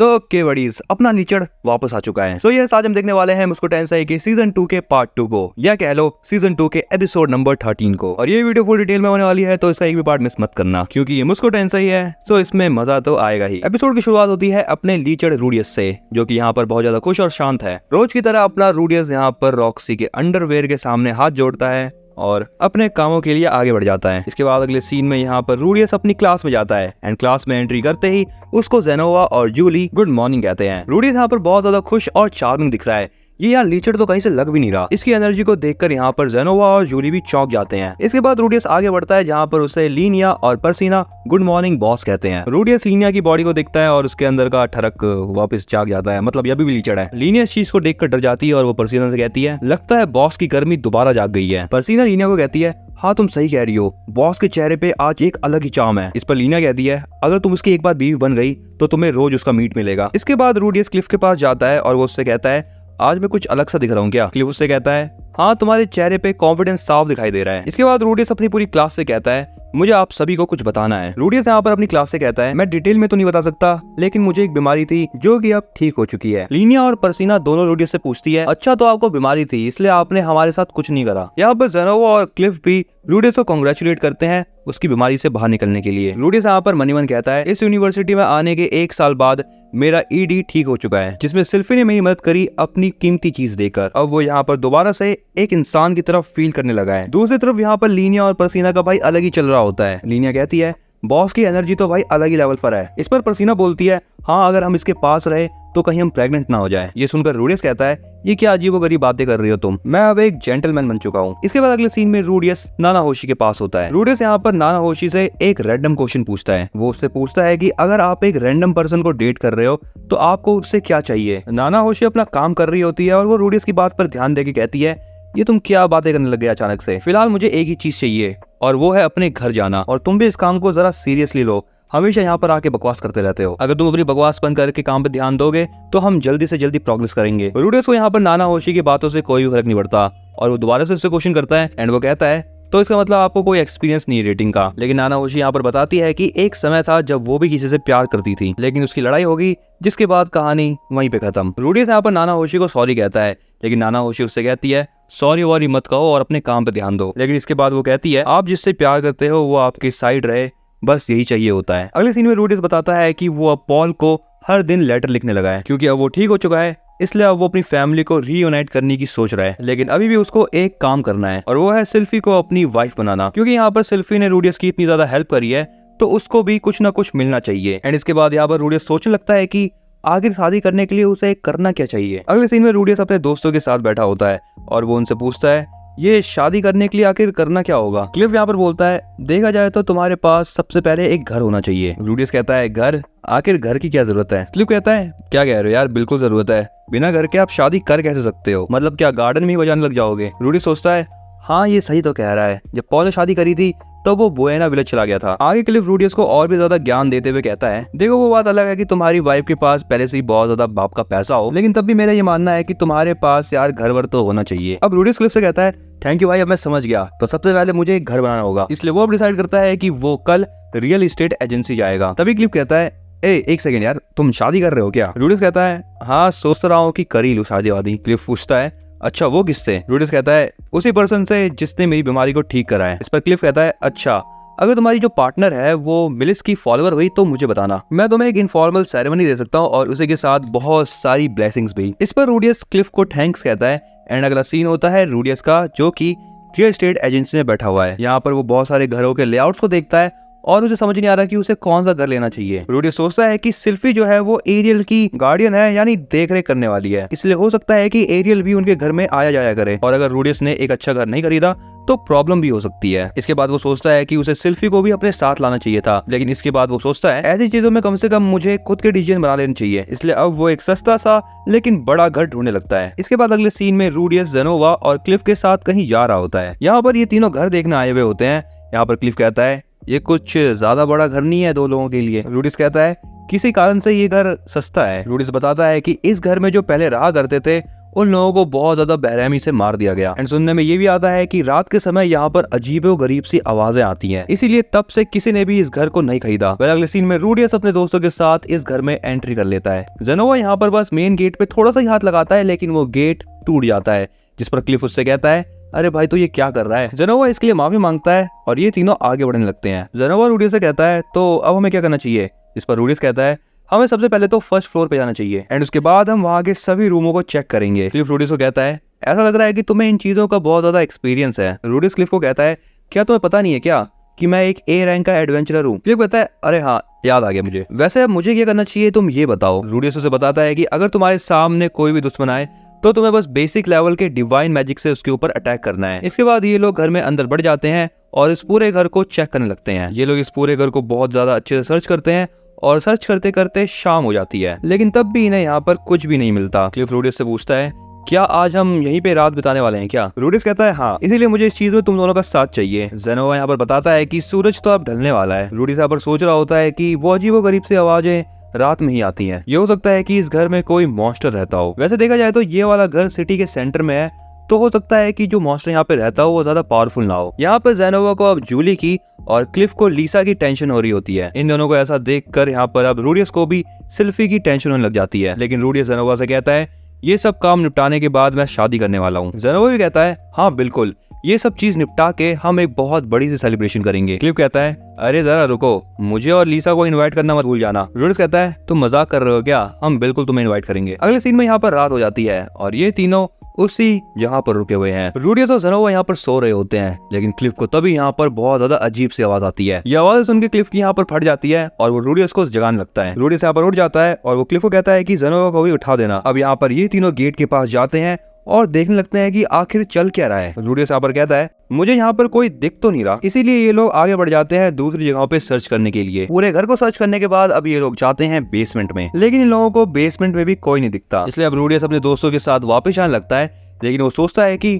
तो okay buddies, अपना लीचड़ वापस आ चुका है। सो ये आज हम देखने वाले हैं मुस्को टेंसाई के सीजन 2 के पार्ट 2 को, या कह लो सीजन 2 के एपिसोड नंबर 13 को। और ये वीडियो फुल डिटेल में होने वाली है, तो इसका एक भी पार्ट मिस मत करना, क्योंकि ये मुस्को टेंसाई है, तो इसमें मजा तो आएगा ही। एपिसोड की शुरुआत होती है अपने लीचड़ रूडियस से, जो कि यहाँ पर बहुत ज्यादा खुश और शांत है। रोज की तरह अपना रूडियस यहाँ पर रॉक्सी के अंडरवेयर के सामने हाथ जोड़ता है और अपने कामों के लिए आगे बढ़ जाता है। इसके बाद अगले सीन में यहाँ पर रूडियस अपनी क्लास में जाता है एंड क्लास में एंट्री करते ही उसको जेनोवा और जूली गुड मॉर्निंग कहते हैं। रूडियस यहाँ पर बहुत ज्यादा खुश और चार्मिंग दिख रहा है। ये यार लीचड़ तो कहीं से लग भी नहीं रहा। इसकी एनर्जी को देखकर यहाँ पर जेनोवा और जूली भी चौंक जाते हैं। इसके बाद रूडियस आगे बढ़ता है, जहाँ पर उसे लीनिया और पर्सिना गुड मॉर्निंग बॉस कहते हैं। रूडियस लीनिया की बॉडी को देखता है और उसके अंदर का ठरक वापस जाग जाता है, मतलब ये भी लीचड़ है। लीनिया इस चीज को देखकर डर जाती है और वो पर्सिना से कहती है, लगता है बॉस की गर्मी दोबारा जाग गई है। पर्सिना लीनिया को कहती है, हाँ तुम सही कह रही हो, बॉस के चेहरे पे आज एक अलग ही चार्म है। इस पर लीना कहती है, अगर तुम उसकी एक बार बीवी बन गई तो तुम्हें रोज उसका मीट मिलेगा। इसके बाद रूडियस क्लिफ के पास जाता है और वो उससे कहता है, आज मैं कुछ अलग सा दिख रहा हूँ क्या? क्लिफ उससे कहता है, हाँ तुम्हारे चेहरे पे कॉन्फिडेंस साफ दिखाई दे रहा है। इसके बाद रूडियस अपनी पूरी क्लास से कहता है, मुझे आप सभी को कुछ बताना है। रूडियस यहाँ पर अपनी क्लास से कहता है, मैं डिटेल में तो नहीं बता सकता, लेकिन मुझे एक बीमारी थी जो कि अब ठीक हो चुकी है। लीनिया और पर्सिना दोनों रूडियस से पूछती है, अच्छा तो आपको बीमारी थी, इसलिए आपने हमारे साथ कुछ नहीं करा। यहाँ पर जेनोवा और क्लिफ भी रूडियस को कांग्रेचुलेट करते हैं उसकी बीमारी से बाहर निकलने के लिए। रूडियस यहाँ पर मनी मन कहता है, इस यूनिवर्सिटी में आने के 1 साल बाद मेरा ईडी ठीक हो चुका है, जिसमें सिल्फी ने मेरी मदद करी अपनी कीमती चीज देकर। अब वो यहाँ पर दोबारा से एक इंसान की तरफ फील करने लगा है। दूसरी तरफ यहाँ पर लीनिया और पर्सिना का भाई अलग ही चल रहा होता है। लीनिया कहती है, बॉस की एनर्जी तो भाई अलग ही लेवल पर है। इस पर पर्सिना बोलती है, हाँ अगर हम इसके पास रहे तो कहीं हम प्रेग्नेंट ना हो जाए। ये सुनकर रूडियस कहता है, ये क्या अजीबोगरीब बातें कर रही हो तुम, मैं अब एक जेंटलमैन बन चुका हूँ। इसके बाद अगले सीन में रूडियस नाना होशी के पास होता है। रूडियस यहाँ पर नाना होशी से एक रैंडम क्वेश्चन पूछता है। वो उससे पूछता है कि अगर आप एक रैंडम पर्सन को डेट कर रहे हो तो आपको उससे क्या चाहिए? नाना होशी अपना काम कर रही होती है और वो रूडियस की बात पर ध्यान देके कहती है, ये तुम क्या बातें करने लग गए अचानक से? फिलहाल मुझे एक ही चीज चाहिए और वो है अपने घर जाना, और तुम भी इस काम को जरा सीरियसली लो। हमेशा यहाँ पर आके बकवास करते रहते हो। अगर तुम अपनी बकवास बंद करके काम पे ध्यान दोगे तो हम जल्दी से जल्दी प्रोग्रेस करेंगे। रूडियस को यहाँ पर नाना होशी की बातों से कोई भी फर्क नहीं पड़ता और वो दोबारा से उससे क्वेश्चन करता है एंड वो कहता है, तो इसका मतलब आपको कोई एक्सपीरियंस नहीं है रेटिंग का। लेकिन नाना होशी यहाँ पर बताती है कि एक समय था जब वो भी किसी से प्यार करती थी, लेकिन उसकी लड़ाई होगी, जिसके बाद कहानी वहीं पे खत्म। रूडियस यहाँ पर नाना होशी को सॉरी कहता है, लेकिन नाना होशी उससे कहती है, सॉरी वॉरी मत कहो और अपने काम पे ध्यान दो। लेकिन इसके बाद वो कहती है, आप जिससे प्यार करते हो वो आपकी साइड रहे, बस यही चाहिए होता है। अगले सीन में रूडियस बताता है कि वो अब पॉल को हर दिन लेटर लिखने लगा है, क्योंकि अब वो ठीक हो चुका है, इसलिए अब वो अपनी फैमिली को रीयूनाइट करने की सोच रहा है। लेकिन अभी भी उसको एक काम करना है और वो है सिल्फी को अपनी वाइफ बनाना, क्योंकि यहाँ पर सिल्फी ने रूडियस की इतनी ज्यादा हेल्प करी है तो उसको भी कुछ ना कुछ मिलना चाहिए। एंड इसके बाद यहाँ पर रूडियस सोचने लगता है कि आखिर शादी करने के लिए उसे करना क्या चाहिए। अगले सीन में रूडियस अपने दोस्तों के साथ बैठा होता है और वो उनसे पूछता है, ये शादी करने के लिए आखिर करना क्या होगा? क्लिफ यहाँ पर बोलता है, देखा जाए तो तुम्हारे पास सबसे पहले एक घर होना चाहिए। रूडियस कहता है, घर? आखिर घर की क्या जरूरत है? क्लिफ कहता है, क्या कह रहे हो यार, बिल्कुल जरूरत है, बिना घर के आप शादी कर कैसे सकते हो? मतलब क्या गार्डन में ही बजाने लग जाओगे? रूडियस सोचता है, हाँ ये सही तो कह रहा है, जब पॉल ने शादी करी थी तो वो बुएना विलेज चला गया था। आगे क्लिफ रूडियस को और भी ज्यादा ज्ञान देते हुए कहता है, देखो वो बात अलग है कि तुम्हारी वाइफ के पास पहले से ही बहुत ज्यादा बाप का पैसा हो, लेकिन तब भी मेरा ये मानना है कि तुम्हारे पास यार घर वर तो होना चाहिए। अब रूडियस क्लिफ से कहता है, थैंक यू भाई, अब मैं समझ गया, तो सबसे पहले मुझे एक घर बनाना होगा। इसलिए वो अब डिसाइड करता है कि वो कल रियल एस्टेट एजेंसी जाएगा। तभी क्लिफ कहता है, एक सेकंड यार, तुम शादी कर रहे हो क्या? रूडियस कहता है, हाँ सोच रहा हूँ कि कर ही लूं शादी वादी। क्लिफ पूछता है, अच्छा वो किससे? रूडियस कहता है, उसी पर्सन से जिसने मेरी बीमारी को ठीक करा है। इस पर क्लिफ कहता है, अच्छा अगर तुम्हारी जो पार्टनर है वो मिलिस की फॉलोअर हुई तो मुझे बताना, मैं तुम्हें एक इनफॉर्मल सेरेमनी दे सकता हूँ और उसी के साथ बहुत सारी ब्लेसिंग्स भी। इस पर रूडियस क्लिफ को थैंक्स कहता है एंड अगला सीन होता है रूडियस का, जो कि रियल एस्टेट एजेंसी में बैठा हुआ है। यहाँ पर वो बहुत सारे घरों के लेआउट्स को देखता है और उसे समझ नहीं आ रहा कि उसे कौन सा घर लेना चाहिए। रूडियस सोचता है कि सिल्फी जो है वो एरियल की गार्डियन है, यानी देख रेख करने वाली है, इसलिए हो सकता है कि एरियल भी उनके घर में आया जाया करे, और अगर रूडियस ने एक अच्छा घर नहीं खरीदा तो प्रॉब्लम भी हो सकती है। इसके बाद वो सोचता है कि उसे सिल्फी को भी अपने साथ लाना चाहिए था, लेकिन इसके बाद वो सोचता है ऐसी चीजों में कम से कम मुझे खुद के डिसीजन बना लेने चाहिए, इसलिए अब वो एक सस्ता सा लेकिन बड़ा घर ढूंढने लगता है। इसके बाद अगले सीन में रूडियस जेनोवा और क्लिफ के साथ कहीं जा रहा होता है। यहाँ पर ये तीनों घर देखने आए हुए होते हैं। यहाँ पर क्लिफ कहता है, ये कुछ ज्यादा बड़ा घर नहीं है 2 लोगों के लिए। रूडियस कहता है, किसी कारण से ये घर सस्ता है। रूडियस बताता है कि इस घर में जो पहले रहा करते थे उन लोगों को बहुत ज्यादा बेरहमी से मार दिया गया। एंड सुनने में ये भी आता है कि रात के समय यहाँ पर अजीबोगरीब सी आवाजें आती हैं, इसीलिए तब से किसी ने भी इस घर को नहीं खरीदा। अगले सीन में रूडियस अपने दोस्तों के साथ इस घर में एंट्री कर लेता है। जेनोवा यहाँ पर बस मेन गेट पे थोड़ा सा ही हाथ लगाता है, लेकिन वो गेट टूट जाता है, जिस पर क्लिफ उससे कहता है, अरे भाई तो ये क्या कर रहा है। जेनोवा इसके लिए माफी मांगता है और ये तीनों आगे बढ़ने लगते हैं। जेनोवा रूडियस से कहता है, तो अब हमें क्या करना चाहिए। इस पर रूडियस कहता है, हमें सबसे पहले तो फर्स्ट फ्लोर पे जाना चाहिए एंड उसके बाद हम वहाँ के सभी रूमों को चेक करेंगे। क्लिफ रूडियस को कहता है, ऐसा लग रहा है कि तुम्हें इन चीजों का बहुत ज्यादा एक्सपीरियंस है। रूडियस क्लिफ को कहता है, क्या तुम्हें पता नहीं है क्या कि मैं एक ए रैंक का एडवेंचरर हूँ। क्लिफ कहता है, अरे हाँ याद आ गया मुझे। वैसे अब मुझे क्या करना चाहिए तुम ये बताओ। रूडियस उसे बताता है कि अगर तुम्हारे सामने कोई भी दुश्मन आए तो तुम्हें बस बेसिक लेवल के डिवाइन मैजिक से उसके ऊपर अटैक करना है। इसके बाद ये लोग घर में अंदर बढ़ जाते हैं और इस पूरे घर को चेक करने लगते हैं। ये लोग इस पूरे घर को बहुत ज्यादा अच्छे से सर्च करते हैं और सर्च करते करते शाम हो जाती है, लेकिन तब भी इन्हें यहाँ पर कुछ भी नहीं मिलता। क्लिफ रूडियस से पूछता है, क्या आज हम यहीं पे रात बिताने वाले हैं क्या। रूडियस कहता है, हाँ, इसीलिए मुझे इस चीज में तुम दोनों का साथ चाहिए। जेनोवा यहाँ पर बताता है कि सूरज तो अब ढलने वाला है। रूडियस यहाँ पर सोच रहा होता है कि वो अजीबोगरीब सी आवाजें रात में ही आती हैं। ये हो सकता है कि इस घर में कोई मॉन्स्टर रहता हो। वैसे देखा जाए तो ये वाला घर सिटी के सेंटर में है, तो हो सकता है कि जो मॉन्स्टर यहाँ पे रहता हो वो ज्यादा पावरफुल ना हो। यहाँ पर जेनोवा को अब जूली की और क्लिफ को लीसा की टेंशन हो रही होती है। इन दोनों को ऐसा देखकर यहाँ पर अब रूडियस को भी सिल्फी की टेंशन होने लग जाती है, लेकिन रूडियस जेनोवा से कहता है, ये सब काम निपटाने के बाद मैं शादी करने वाला हूँ। जेनोवा भी कहता है, हाँ बिल्कुल, ये सब चीज निपटा के हम एक बहुत बड़ी सी सेलिब्रेशन करेंगे। क्लिफ कहता है, अरे जरा रुको, मुझे और लीसा को इनवाइट करना मत भूल जाना। रूडियस कहता है, तुम मजाक कर रहे हो क्या, हम बिल्कुल तुम्हें इनवाइट करेंगे। अगले सीन में यहाँ पर रात हो जाती है और ये तीनों उसी जगह पर रुके हुए हैं। रूडियस और जेनोवा यहाँ पर सो रहे होते हैं, लेकिन क्लिफ को तभी यहाँ पर बहुत ज्यादा अजीब सी आवाज आती है। ये आवाज सुन के क्लिफ की यहाँ पर फट जाती है और वो रूडियस को जगाने लगता है। रूडियस यहाँ पर उठ जाता है और वो क्लिफ को कहता है कि जेनोवा को भी उठा देना। अब यहाँ पर ये तीनों गेट के पास जाते हैं और देखने लगते हैं कि आखिर चल क्या रहा है। रूडियस यहाँ पर कहता है, मुझे यहाँ पर कोई दिख तो नहीं रहा, इसीलिए ये लोग आगे बढ़ जाते हैं दूसरी जगहों पे सर्च करने के लिए। पूरे घर को सर्च करने के बाद अब ये लोग जाते हैं बेसमेंट में, लेकिन इन लोगों को बेसमेंट में भी कोई नहीं दिखता। इसलिए अब रूडियस अपने दोस्तों के साथ वापस आने लगता है, लेकिन वो सोचता है कि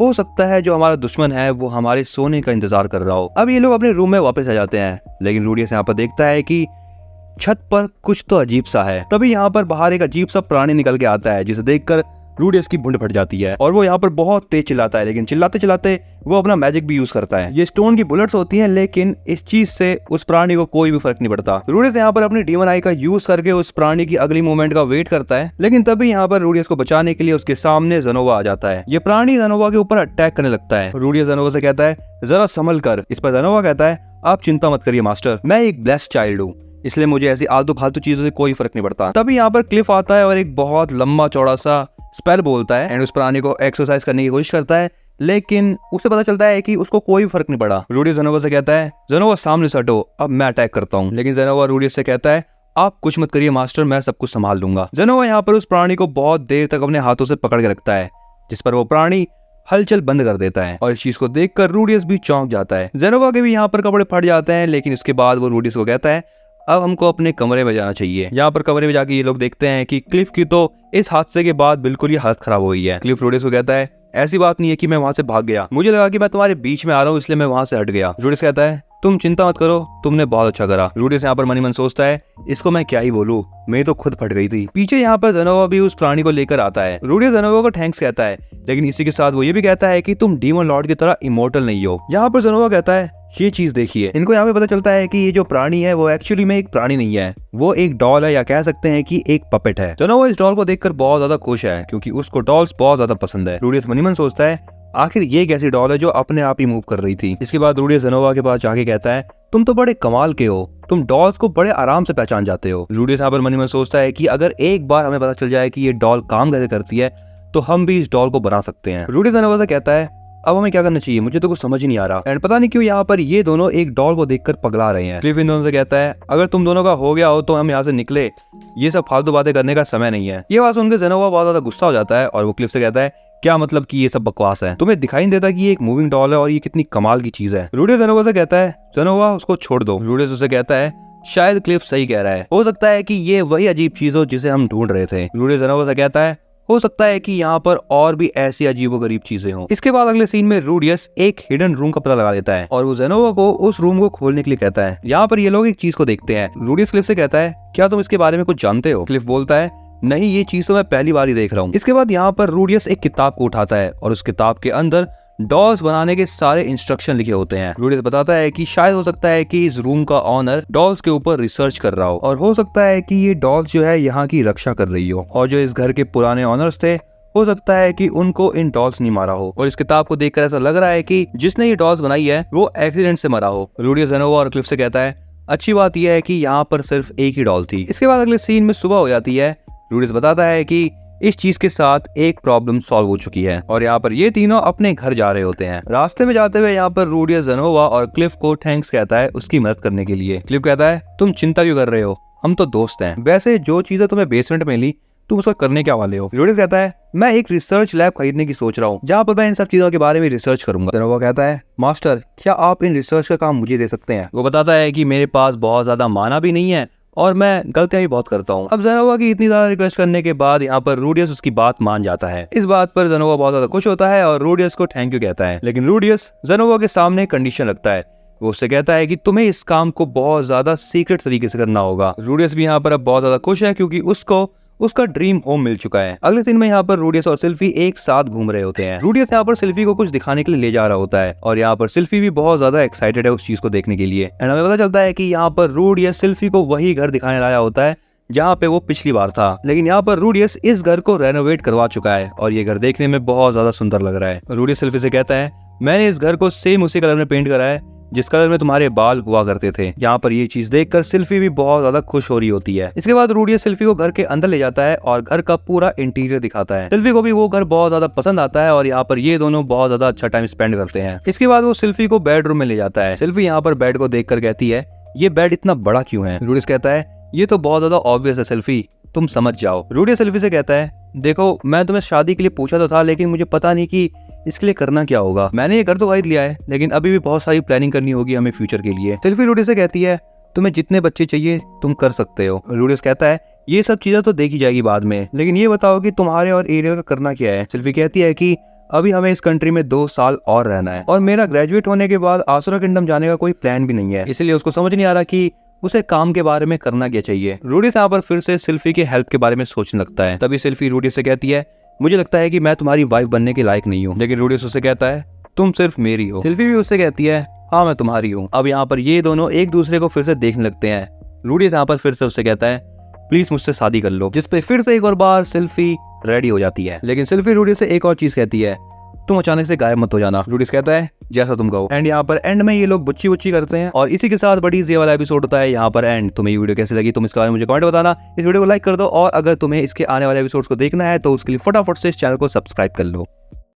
हो सकता है जो हमारा दुश्मन है वो हमारे सोने का इंतजार कर रहा हो। अब ये लोग अपने रूम में वापस आ जाते हैं, लेकिन रूडियस यहाँ पर देखता है कि छत पर कुछ तो अजीब सा है। तभी यहाँ पर बाहर एक अजीब सा प्राणी निकल के आता है, जिसे देखकर रूडियस की भुंड फट जाती है और वो यहाँ पर बहुत तेज चिल्लाता है, लेकिन चिल्लाते चिल्लाते वो अपना मैजिक भी यूज करता है। ये स्टोन की बुलेट्स होती हैं, लेकिन इस चीज से उस प्राणी को कोई भी फर्क नहीं पड़ता। रूडियस यहाँ पर अपनी डीमन आई का यूज करके उस प्राणी की अगली मूवमेंट का वेट करता है, लेकिन तभी यहाँ पर रूडियस को बचाने के लिए उसके सामने जेनोवा आ जाता है। ये प्राणी जेनोवा के ऊपर अटैक करने लगता है। रूडियस जेनोवा से कहता है, जरा संभल कर। इस पर जेनोवा कहता है, आप चिंता मत करिए मास्टर, मैं एक ब्लेस्ड चाइल्ड हूँ, इसलिए मुझे ऐसी आलतू फालतू चीजों से कोई फर्क नहीं पड़ता। तभी यहाँ पर क्लिफ आता है और एक बहुत लंबा चौड़ा सा स्पेल बोलता है एंड उस प्राणी को एक्सरसाइज करने की कोशिश करता है, लेकिन उसे पता चलता है कि उसको कोई फर्क नहीं पड़ा। रूडियस जेनोवा से कहता है, जेनोवा सामने से हटो, अब मैं अटैक करता हूँ। लेकिन जेनोवा रूडियस से कहता है, आप कुछ मत करिए मास्टर, मैं सब कुछ संभाल लूंगा। जेनोवा यहाँ पर उस प्राणी को बहुत देर तक अपने हाथों से पकड़ के रखता है, जिस पर वो प्राणी हलचल बंद कर देता है और इस चीज को देखकर रूडियस भी चौंक जाता है। जेनोवा के भी यहाँ पर कपड़े फट जाते हैं, लेकिन उसके बाद वो रूडियस को कहता है, अब हमको अपने कमरे में जाना चाहिए। यहाँ पर कमरे में जाके ये लोग देखते हैं कि क्लिफ की तो इस हादसे के बाद बिल्कुल ही हालत खराब हो गई है। क्लिफ रूडियस को कहता है, ऐसी बात नहीं है कि मैं वहां से भाग गया, मुझे लगा कि मैं तुम्हारे बीच में आ रहा हूँ, इसलिए मैं वहां से हट गया। रूडियस कहता है, तुम चिंता मत करो, तुमने बहुत अच्छा करा। रूडियस यहाँ पर मनी मन सोचता है, इसको मैं क्या ही बोलूं, मैं तो खुद फट गई थी। पीछे यहाँ पर जेनोवा भी उस प्राणी को लेकर आता है। रूडियस जेनोवा को थैंक्स कहता है, लेकिन इसी के साथ वो ये भी कहता है कि तुम डीमन लॉर्ड की तरह इमोर्टल नहीं हो। यहाँ पर जेनोवा कहता है, ये चीज देखिए। इनको यहाँ पे पता चलता है कि ये जो प्राणी है वो एक्चुअली में एक प्राणी नहीं है, वो एक डॉल है, या कह सकते हैं कि एक पपेट है। जेनोवा इस डॉल को देखकर बहुत ज्यादा खुश है, क्योंकि उसको डॉल्स बहुत ज्यादा पसंद है। रूडियस मनी मन सोचता है, आखिर ये कैसी डॉल है जो अपने आप ही मूव कर रही थी। इसके बाद रूडियस जेनोवा के पास जाके कहता है, तुम तो बड़े कमाल के हो, तुम डॉल्स को बड़े आराम से पहचान जाते हो। रूडियस यहाँ पर मनी मन सोचता है कि अगर एक बार हमें पता चल जाए कि ये डॉल काम कैसे करती है तो हम भी इस डॉल को बना सकते हैं। रूडियस जेनोवा से कहता है, अब हमें क्या करना चाहिए, मुझे तो कुछ समझ ही नहीं आ रहा। एंड पता नहीं क्यों यहाँ पर ये दोनों एक डॉल को देखकर पगला रहे हैं। क्लिफ इन दोनों से कहता है, अगर तुम दोनों का हो गया हो तो हम यहाँ से निकले, ये सब फालतू बातें करने का समय नहीं है। ये बात सुनकर जेनोवा बहुत ज्यादा गुस्सा हो जाता है और वो क्लिफ से कहता है, क्या मतलब कि ये सब बकवास है, तुम्हें दिखाई नहीं देता कि ये एक मूविंग डॉल है और ये कितनी कमाल की चीज है। रूडियस जेनोवा से कहता है, जेनोवा उसको छोड़ दो। रूडियस उसे कहता है, शायद क्लिफ सही कह रहा है, हो सकता है कि ये वही अजीब चीज हो जिसे हम ढूंढ रहे थे। रूडियस जेनोवा से कहता है, हो सकता है कि यहाँ पर और भी ऐसी अजीबोगरीब चीजें हों। इसके बाद अगले सीन में रूडियस एक हिडन रूम का पता लगा लेता है और वो जेनोवा को उस रूम को खोलने के लिए कहता है। यहाँ पर ये लोग एक चीज को देखते हैं। रूडियस क्लिफ से कहता है, क्या तुम इसके बारे में कुछ जानते हो? क्लिफ बोलता है, नहीं ये चीज तो मैं पहली बार ही देख रहा हूँ। इसके बाद यहाँ पर रूडियस एक किताब को उठाता है और उस किताब के अंदर डॉल्स बनाने के सारे इंस्ट्रक्शन लिखे होते हैं। रूडियस बताता है कि शायद हो सकता है कि इस रूम का ऑनर डॉल्स के ऊपर रिसर्च कर रहा हो और हो सकता है कि ये डॉल्स जो है यहाँ की रक्षा कर रही हो और जो इस घर के पुराने ऑनर्स थे हो सकता है कि उनको इन डॉल्स नहीं मारा हो। और इस किताब को देखकर ऐसा लग रहा है कि जिसने ये डॉल्स बनाई है वो एक्सीडेंट से मरा हो। रूडियस जेनोवा और क्लिफ से कहता है अच्छी बात यह है कि यहाँ पर सिर्फ एक ही डॉल थी। इसके बाद अगले सीन में सुबह हो जाती है। रूडियस बताता है कि इस चीज के साथ एक प्रॉब्लम सॉल्व हो चुकी है और यहाँ पर ये तीनों अपने घर जा रहे होते हैं। रास्ते में जाते हुए यहाँ पर रूडियस जेनोवा और क्लिफ को थैंक्स कहता है उसकी मदद करने के लिए। क्लिफ कहता है तुम चिंता क्यों कर रहे हो, हम तो दोस्त हैं। वैसे जो चीजें तुम्हें बेसमेंट में मिली तुम उसका करने क्या वाले हो। रूडियस कहता है मैं एक रिसर्च लैब खरीदने की सोच रहा हूँ जहाँ पर मैं इन सब चीजों के बारे में रिसर्च करूंगा। जेनोवा कहता है मास्टर क्या आप इन रिसर्च का काम मुझे दे सकते हैं। वो बताता है कि मेरे पास बहुत ज्यादा माना भी नहीं है और मैं गलतियां भी बहुत करता हूँ। अब जेनोवा की इतनी ज्यादा रिक्वेस्ट करने के बाद यहाँ पर रूडियस उसकी बात मान जाता है। इस बात पर जेनोवा बहुत ज्यादा खुश होता है और रूडियस को थैंक यू कहता है। लेकिन रूडियस जेनोवा के सामने कंडीशन रखता है। वो उससे कहता है कि तुम्हें इस काम को बहुत ज्यादा सीक्रेट तरीके से करना होगा। रूडियस भी यहाँ पर अब बहुत ज्यादा खुश है क्योंकि उसको उसका ड्रीम होम मिल चुका है। अगले दिन में यहाँ पर रूडियस और सिल्फी एक साथ घूम रहे होते हैं। रूडियस यहाँ पर सिल्फी को कुछ दिखाने के लिए ले जा रहा होता है और यहाँ पर सिल्फी भी बहुत ज्यादा एक्साइटेड है उस चीज को देखने के लिए। एंड हमें पता चलता है कि यहाँ पर रूडियस सिल्फी को वही घर दिखाने लाया होता है जहाँ पे वो पिछली बार था। लेकिन यहाँ पर रूडियस इस घर को रेनोवेट करवा चुका है और ये घर देखने में बहुत ज्यादा सुंदर लग रहा है। रूडियस सिल्फी से कहता है मैंने इस घर को सेम उसी कलर में पेंट करा है जिस कलर में तुम्हारे बाल हुआ करते थे। यहाँ पर ये चीज देखकर सिल्फी भी बहुत ज्यादा खुश हो रही होती है। इसके बाद रूडियस सिल्फी को घर के अंदर ले जाता है और घर का पूरा इंटीरियर दिखाता है। सिल्फी को भी वो घर बहुत ज्यादा पसंद आता है और यहाँ पर ये दोनों बहुत ज्यादा अच्छा टाइम स्पेंड करते हैं। इसके बाद वो सिल्फी को बेडरूम में ले जाता है। सिल्फी यहाँ पर बेड को देखकर कहती है ये बेड इतना बड़ा क्यों है। रूडियस कहता है ये तो बहुत ज्यादा ऑब्वियस है सिल्फी, तुम समझ जाओ। रूडियस सिल्फी से कहता है देखो मैं तुम्हें शादी के लिए पूछा तो था लेकिन मुझे पता नहीं कि इसके लिए करना क्या होगा। मैंने ये घर तो खरीद लिया है लेकिन अभी भी बहुत सारी प्लानिंग करनी होगी हमें फ्यूचर के लिए। सिल्फी रूडियस से कहती है तुम्हें जितने बच्चे चाहिए तुम कर सकते हो। रूडियस कहता है ये सब चीजें तो देखी जाएगी बाद में, लेकिन ये बताओ कि तुम्हारे और एरियल का करना क्या है। सिल्फी कहती है कि अभी हमें इस कंट्री में 2 साल और रहना है और मेरा ग्रेजुएट होने के बाद आसुरा किंगडम जाने का कोई प्लान भी नहीं है, इसलिए उसको समझ नहीं आ रहा कि उसे काम के बारे में करना क्या चाहिए। रूडियस यहाँ पर फिर से सिल्फी के हेल्प के बारे में सोचने लगता है। तभी सिल्फी रूडियस से कहती है मुझे लगता है कि मैं तुम्हारी वाइफ बनने के लायक नहीं हूँ। लेकिन रूडियस उससे कहता है तुम सिर्फ मेरी हो। सिल्फी भी उससे कहती है हाँ मैं तुम्हारी हूँ। अब यहाँ पर ये दोनों एक दूसरे को फिर से देखने लगते हैं। रूडियस यहाँ पर फिर से उससे कहता है प्लीज मुझसे शादी कर लो, जिस पे फिर से एक और बार सिल्फी रेडी हो जाती है। लेकिन सिल्फी रूडियस से एक और चीज कहती है तुम अचानक से गायब मत हो जाना। रूडियस कहता है जैसा तुम कहो। एंड यहाँ पर एंड में ये लोग बुच्ची बुच्ची करते हैं और इसी के साथ बड़ी ये वाला एपिसोड होता है यहाँ पर एंड। तुम्हें ये वीडियो कैसी लगी तुम इसके बारे में मुझे कमेंट बताना। इस वीडियो को लाइक कर दो और अगर तुम्हें इसके आने वाले एपिसोड्स को देखना है तो उसके लिए फटाफट से इस चैनल को सब्सक्राइब कर लो।